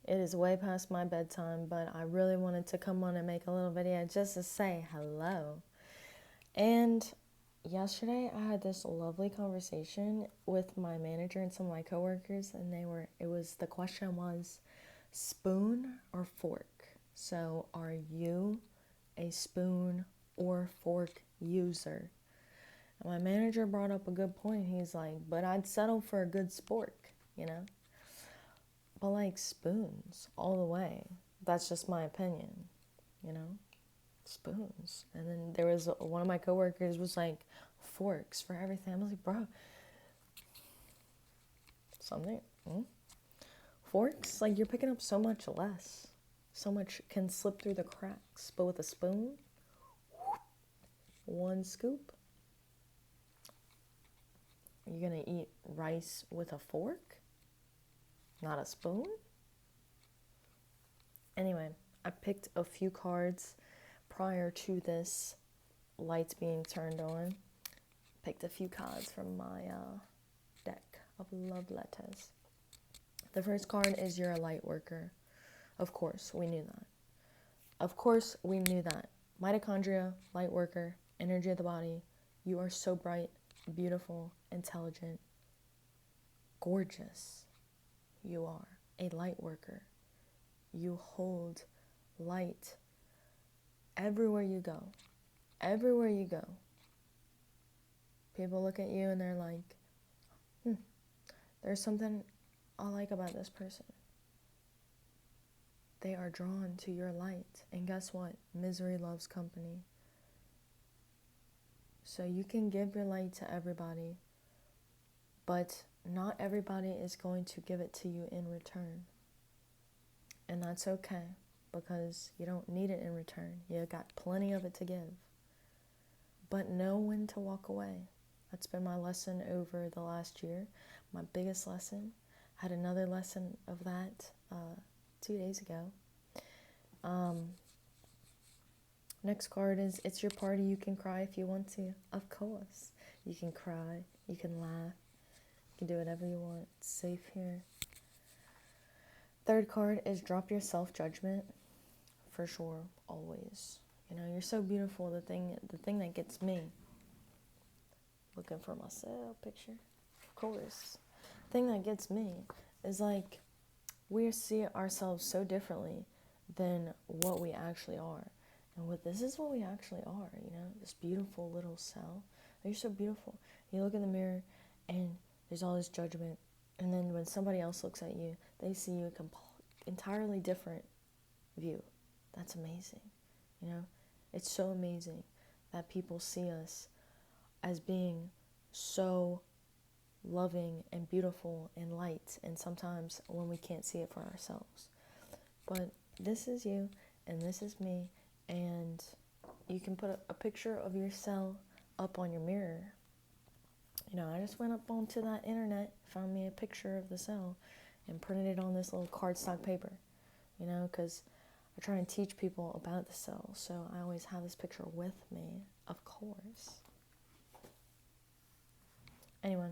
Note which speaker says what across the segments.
Speaker 1: It is way past my bedtime, but I really wanted to come on and make a little video just to say hello. And yesterday I had this lovely conversation with my manager and some of my coworkers, and the question was spoon or fork? So are you a spoon or fork user? And my manager brought up a good point. He's like, but I'd settle for a good spork. But like spoons all the way. That's just my opinion, you know? Spoons. And then there was one of my coworkers was like, forks for everything. I was like, bro, something. Forks, like you're picking up so much less. So much can slip through the cracks. But with a spoon, one scoop. You're gonna eat rice with a fork, not a spoon? Anyway, I picked a few cards prior to this lights being turned on. Picked a few cards from my deck of love letters. The first card is you're a light worker. Of course, we knew that. Of course, we knew that. Mitochondria, light worker, energy of the body. You are so bright, beautiful, intelligent, gorgeous. You are a light worker. You hold light everywhere you go. Everywhere you go. People look at you and they're like, there's something I like about this person. They are drawn to your light. And guess what? Misery loves company. So you can give your light to everybody, but not everybody is going to give it to you in return. And that's okay, because you don't need it in return. You got plenty of it to give. But know when to walk away. That's been my lesson over the last year. My biggest lesson. Had another lesson of that 2 days ago. Next card is, it's your party, you can cry if you want to. Of course. You can cry, you can laugh, you can do whatever you want. It's safe here. Third card is drop your self-judgment. For sure, always. You're so beautiful. The thing that gets me, looking for myself picture, of course. The thing that gets me is like, we see ourselves so differently than what we actually are. And this is what we actually are, this beautiful little cell. You're so beautiful. You look in the mirror and there's all this judgment. And then when somebody else looks at you, they see you entirely different view. That's amazing. It's so amazing that people see us as being so loving and beautiful and light, and sometimes when we can't see it for ourselves. But this is you and this is me, and you can put a picture of yourself up on your mirror. I just went up onto that internet, found me a picture of the cell, and printed it on this little cardstock paper, because I try and teach people about the cell, so I always have this picture with me, of course. Anyway,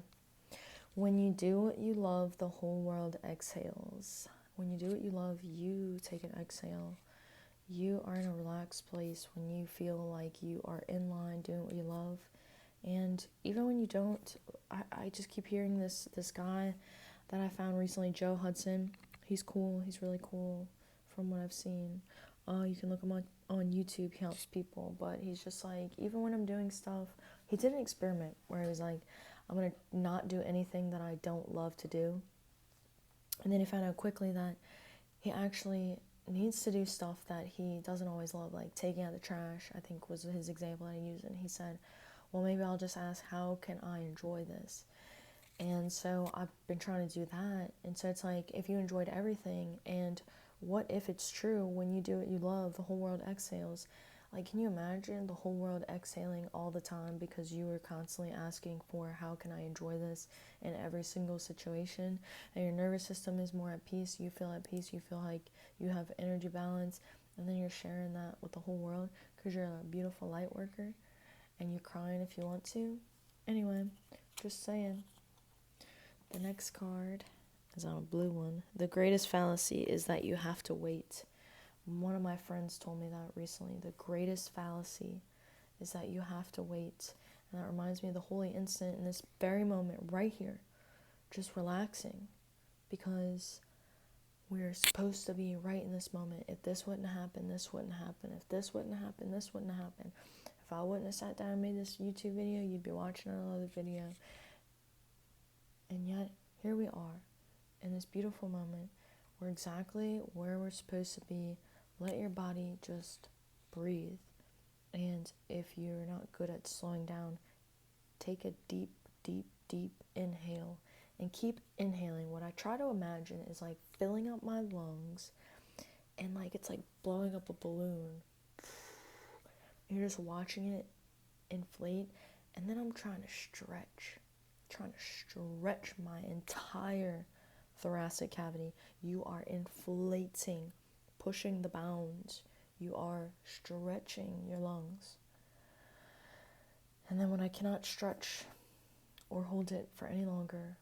Speaker 1: when you do what you love, the whole world exhales. When you do what you love, you take an exhale. You are in a relaxed place when you feel like you are in line doing what you love. And even when you don't, I just keep hearing this guy that I found recently, Joe Hudson. He's cool. He's really cool from what I've seen. You can look him on YouTube. He helps people. But he's just like, even when I'm doing stuff, he did an experiment where he was like, I'm going to not do anything that I don't love to do. And then he found out quickly that he actually needs to do stuff that he doesn't always love, like taking out the trash, I think was his example that he used. And he said, well, maybe I'll just ask, how can I enjoy this? And so I've been trying to do that. And so it's like, if you enjoyed everything, and what if it's true, when you do what you love, the whole world exhales? Like, can you imagine the whole world exhaling all the time because you were constantly asking for, how can I enjoy this in every single situation? And your nervous system is more at peace. You feel at peace. You feel like you have energy balance. And then you're sharing that with the whole world because you're a beautiful light worker. And you're crying if you want to. Anyway, just saying. The next card because I'm a blue one. The greatest fallacy is that you have to wait. One of my friends told me that recently. The greatest fallacy is that you have to wait. And that reminds me of the holy instant in this very moment right here. Just relaxing. Because we're supposed to be right in this moment. If this wouldn't happen, this wouldn't happen. If this wouldn't happen, this wouldn't happen. If I wouldn't have sat down and made this YouTube video, you'd be watching another video. And yet, here we are in this beautiful moment. We're exactly where we're supposed to be. Let your body just breathe. And if you're not good at slowing down, take a deep, deep, deep inhale and keep inhaling. What I try to imagine is like filling up my lungs and like it's like blowing up a balloon. You're just watching it inflate, and then I'm trying to stretch my entire thoracic cavity. You are inflating, pushing the bounds. You are stretching your lungs. And then when I cannot stretch or hold it for any longer,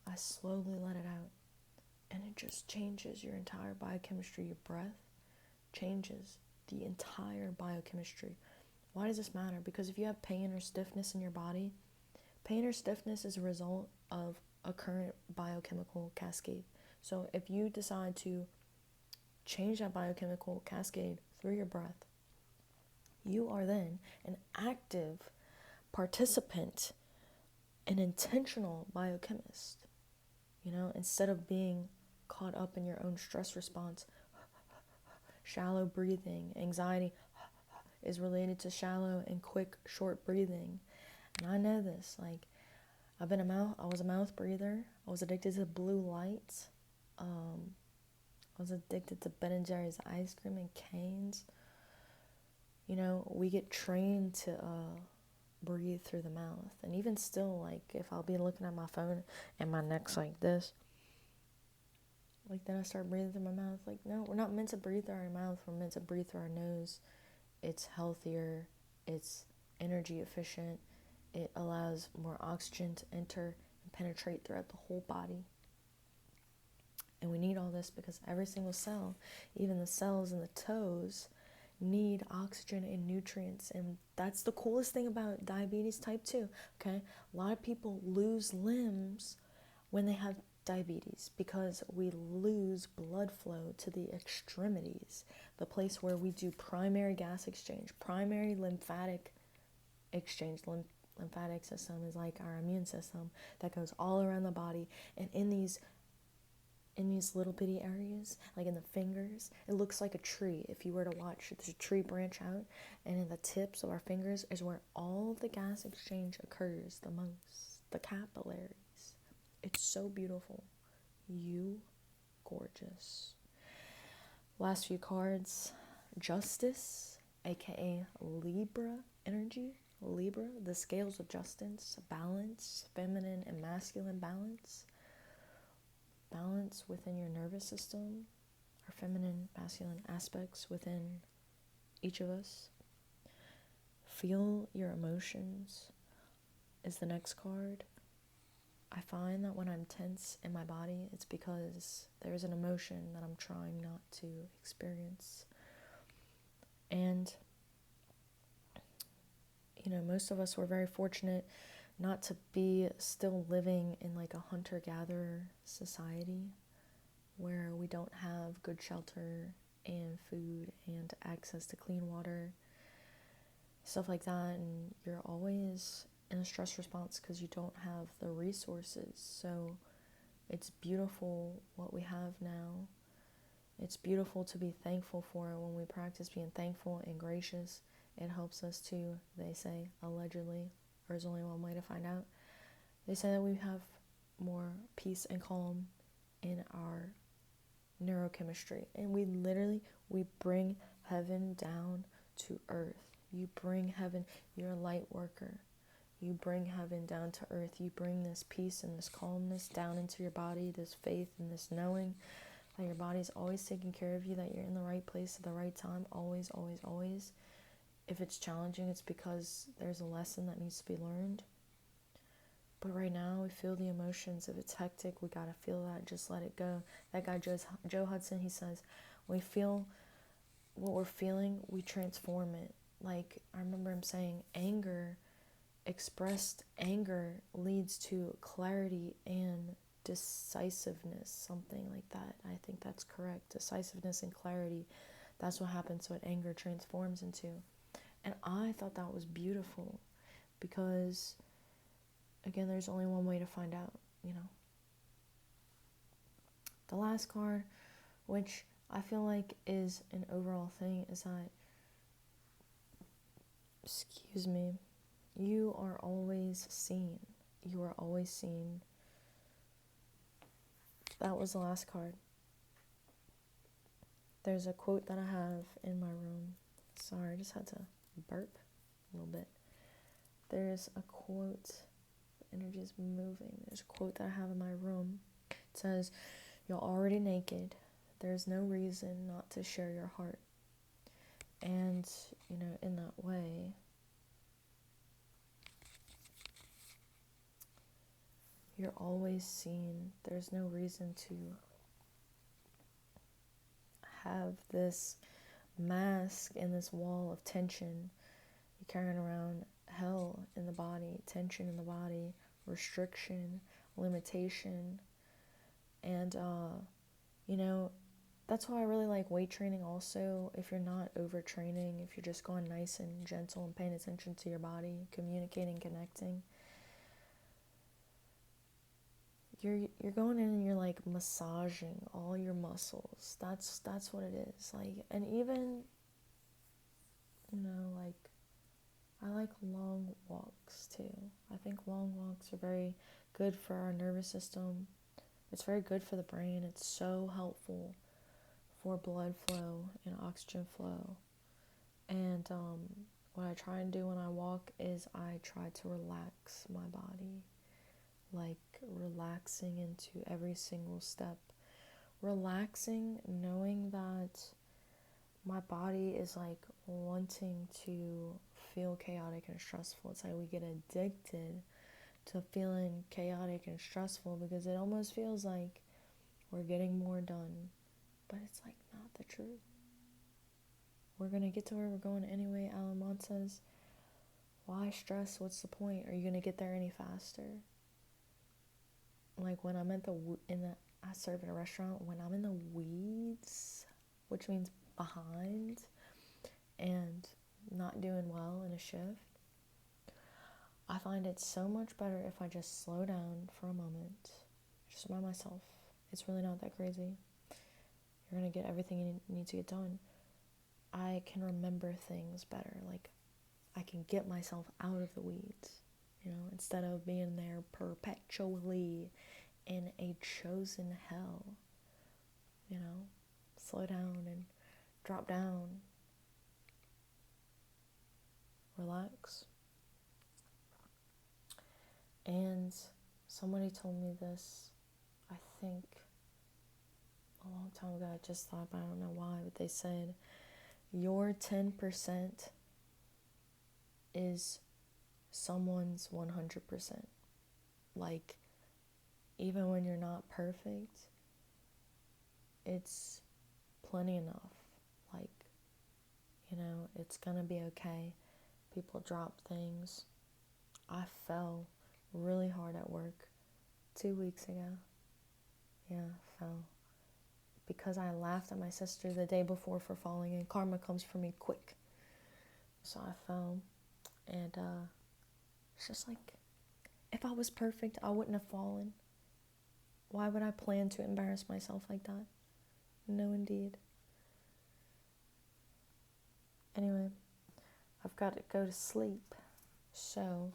Speaker 1: I slowly let it out. And it just changes your entire biochemistry. Your breath changes the entire biochemistry. Why does this matter? Because if you have pain or stiffness in your body, pain or stiffness is a result of a current biochemical cascade. So if you decide to change that biochemical cascade through your breath, you are then an active participant, an intentional biochemist. Instead of being caught up in your own stress response, shallow breathing, anxiety is related to shallow and quick, short breathing. And I know this. Like, I was a mouth breather. I was addicted to blue light. I was addicted to Ben & Jerry's ice cream and Cane's. We get trained to breathe through the mouth. And even still, like, if I'll be looking at my phone and my neck's like this, like, then I start breathing through my mouth. Like, no, we're not meant to breathe through our mouth. We're meant to breathe through our nose. It's healthier. It's energy efficient. It allows more oxygen to enter and penetrate throughout the whole body. And we need all this because every single cell, even the cells in the toes, need oxygen and nutrients. And that's the coolest thing about diabetes type 2, okay? A lot of people lose limbs when they have diabetes because we lose blood flow to the extremities, the place where we do primary gas exchange, primary lymphatic exchange. Lymphatic system is like our immune system that goes all around the body, and in these little bitty areas, like in the fingers, it looks like a tree. If you were to watch, there's a tree branch out, and in the tips of our fingers is where all of the gas exchange occurs the most, the capillaries. It's so beautiful. You gorgeous. Last few cards. Justice, aka Libra energy. Libra, the scales of justice, balance, feminine and masculine balance. Balance within your nervous system, or feminine, masculine aspects within each of us. Feel your emotions is the next card. I find that when I'm tense in my body, it's because there's an emotion that I'm trying not to experience. And, most of us were very fortunate not to be still living in like a hunter-gatherer society where we don't have good shelter and food and access to clean water, stuff like that, and you're always in a stress response because you don't have the resources. So it's beautiful what we have now. It's beautiful to be thankful for. When we practice being thankful and gracious, it helps us to, they say, allegedly, or is only one way to find out, they say that we have more peace and calm in our neurochemistry. And we bring heaven down to earth. You bring heaven, you're a light worker. You bring heaven down to earth. You bring this peace and this calmness down into your body, this faith and this knowing that your body's always taking care of you, that you're in the right place at the right time, always, always, always. If it's challenging, it's because there's a lesson that needs to be learned. But right now, we feel the emotions. If it's hectic, we gotta feel that. Just let it go. That guy, Joe Hudson, he says, we feel what we're feeling, we transform it. Like, I remember him saying, expressed anger leads to clarity and decisiveness, something like that. I think that's correct. Decisiveness and clarity. That's what happens, what anger transforms into. And I thought that was beautiful because, again, there's only one way to find out, you know. The last card, which I feel like is an overall thing, is that, excuse me, you are always seen. You are always seen. That was the last card. There's a quote that I have in my room. Sorry, I just had to burp a little bit. There's a quote. The energy is moving. There's a quote that I have in my room. It says, "You're already naked. There's no reason not to share your heart." And, you know, in that way, you're always seen. There's no reason to have this mask and this wall of tension. You're carrying around hell in the body, tension in the body, restriction, limitation. And, you know, that's why I really like weight training also. If you're not overtraining, if you're just going nice and gentle and paying attention to your body, communicating, connecting, you're going in and you're like massaging all your muscles. That's what it is. Like, and even, you know, like, I like long walks too. I think long walks are very good for our nervous system. It's very good for the brain. It's so helpful for blood flow and oxygen flow. And what I try and do when I walk is I try to relax my body, like relaxing into every single step. Relaxing, knowing that my body is like wanting to feel chaotic and stressful. It's like we get addicted to feeling chaotic and stressful because it almost feels like we're getting more done. But it's like not the truth. We're going to get to where we're going anyway. Alan Mott says, why stress? What's the point? Are you going to get there any faster? Like when I'm at I serve at a restaurant, when I'm in the weeds, which means behind and not doing well in a shift, I find it so much better if I just slow down for a moment, just by myself. It's really not that crazy. You're going to get everything you need to get done. I can remember things better. Like, I can get myself out of the weeds, you know, instead of being there perpetually in a chosen hell, you know. Slow down and drop down. Relax. And somebody told me this, I think, a long time ago. I just thought, but I don't know why, but they said, your 10% is someone's 100%. Like, even when you're not perfect, it's plenty enough. Like, you know, it's gonna be okay. People drop things. I fell really hard at work 2 weeks ago. Yeah, I fell. Because I laughed at my sister the day before for falling, and karma comes for me quick. So I fell, and it's just like, if I was perfect, I wouldn't have fallen. Why would I plan to embarrass myself like that? No, indeed. Anyway, I've got to go to sleep. So,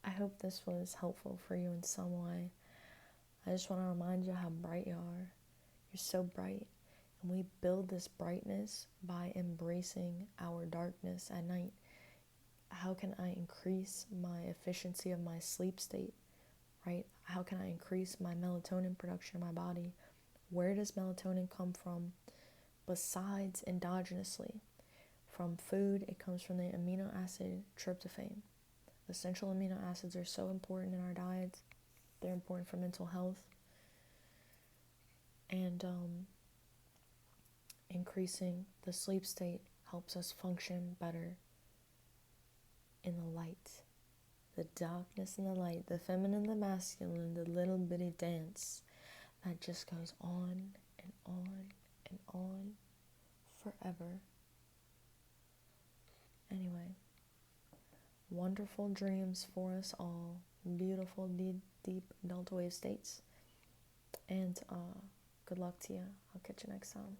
Speaker 1: I hope this was helpful for you in some way. I just want to remind you how bright you are. You're so bright. And we build this brightness by embracing our darkness at night. How can I increase my efficiency of my sleep state, right? How can I increase my melatonin production in my body? Where does melatonin come from besides endogenously? From food, it comes from the amino acid tryptophan. Essential amino acids are so important in our diets. They're important for mental health. And increasing the sleep state helps us function better in the light. The darkness and the light, the feminine and the masculine, the little bitty dance that just goes on and on and on forever. Anyway, wonderful dreams for us all. Beautiful, deep delta wave states. And good luck to you. I'll catch you next time.